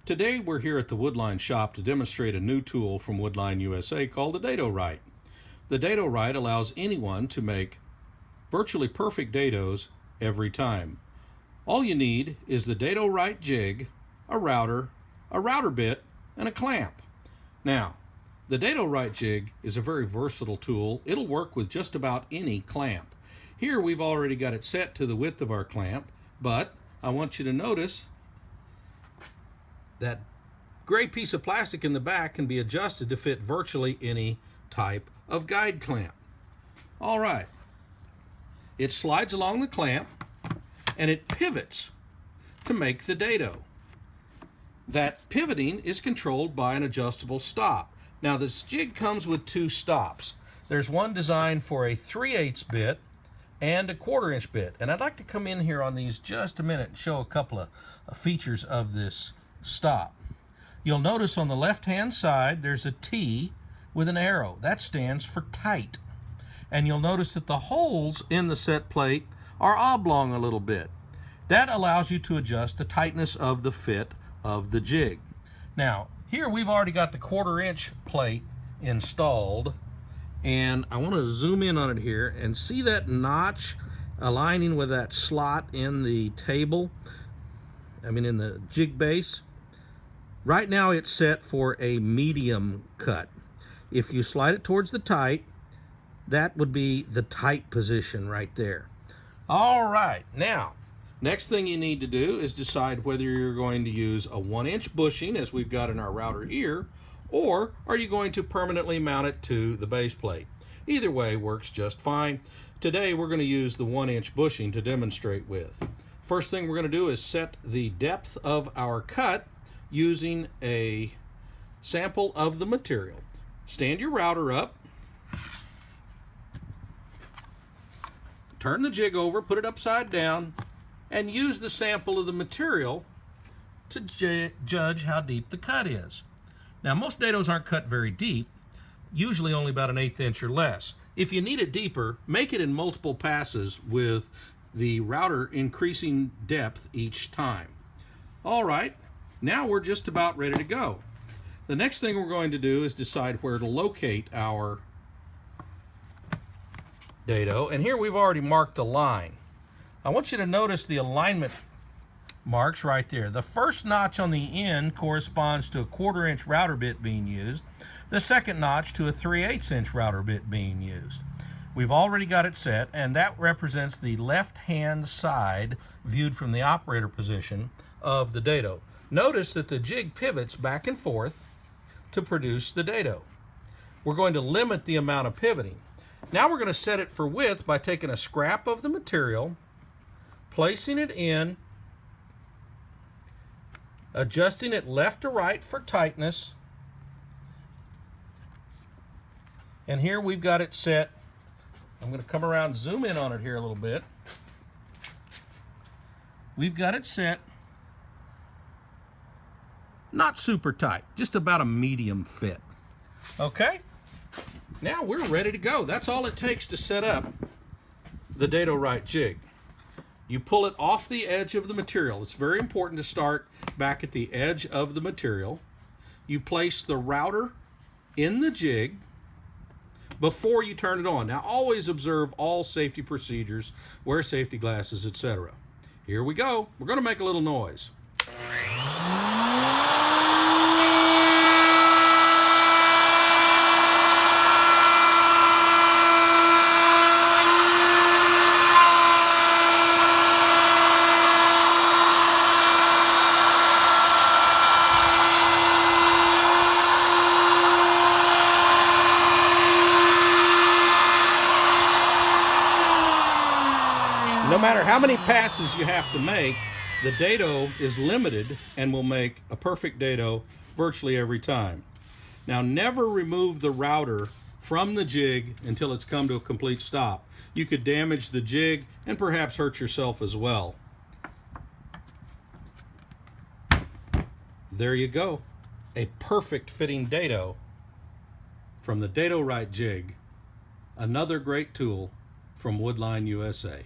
Today we're here at the Woodline shop to demonstrate a new tool from Woodline USA called the DadoRight. The DadoRight allows anyone to make virtually perfect dados every time. All you need is the DadoRight jig, a router bit, and a clamp. Now, the DadoRight jig is a very versatile tool. It'll work with just about any clamp. Here we've already got it set to the width of our clamp, but I want you to notice that gray piece of plastic in the back can be adjusted to fit virtually any type of guide clamp. All right, it slides along the clamp and it pivots to make the dado. That pivoting is controlled by an adjustable stop. Now this jig comes with two stops. There's one designed for a 3/8 bit and a 1/4 inch bit. And I'd like to come in here on these just a minute and show a couple of features of this stop. You'll notice on the left hand side there's a T with an arrow. That stands for tight. And you'll notice that the holes in the set plate are oblong a little bit. That allows you to adjust the tightness of the fit of the jig. Now here we've already got the 1/4 inch plate installed, and I want to zoom in on it here and see that notch aligning with that slot in the table, in the jig base. Right now it's set for a medium cut. If you slide it towards the tight, that would be the tight position right there. All right, now next thing you need to do is decide whether you're going to use a 1-inch bushing, as we've got in our router here, or are you going to permanently mount it to the base plate. Either way works just fine. Today we're going to use the 1-inch bushing to demonstrate with. First thing we're going to do is set the depth of our cut using a sample of the material. Stand your router up, turn the jig over, put it upside down, and use the sample of the material to judge how deep the cut is. Now most dados aren't cut very deep, usually only about 1/8 inch or less. If you need it deeper, make it in multiple passes with the router increasing depth each time. All right, now we're just about ready to go. The next thing we're going to do is decide where to locate our dado, and here we've already marked a line. I want you to notice the alignment marks right there. The first notch on the end corresponds to a 1/4 inch router bit being used. The second notch to a 3/8 inch router bit being used. We've already got it set, and that represents the left hand side viewed from the operator position of the dado. Notice that the jig pivots back and forth to produce the dado. We're going to limit the amount of pivoting. Now we're going to set it for width by taking a scrap of the material, placing it in, adjusting it left to right for tightness, and here we've got it set. I'm going to come around and zoom in on it here a little bit. We've got it set not super tight, just about a medium fit. Okay, now we're ready to go. That's all it takes to set up the DadoRight jig. You pull it off the edge of the material. It's very important to start back at the edge of the material. You place the router in the jig before you turn it on. Now always observe all safety procedures, wear safety glasses, etc. Here we go. We're going to make a little noise. No matter how many passes you have to make, the dado is limited and will make a perfect dado virtually every time. Now never remove the router from the jig until it's come to a complete stop. You could damage the jig and perhaps hurt yourself as well. There you go. A perfect fitting dado from the DadoRight jig. Another great tool from Woodline USA.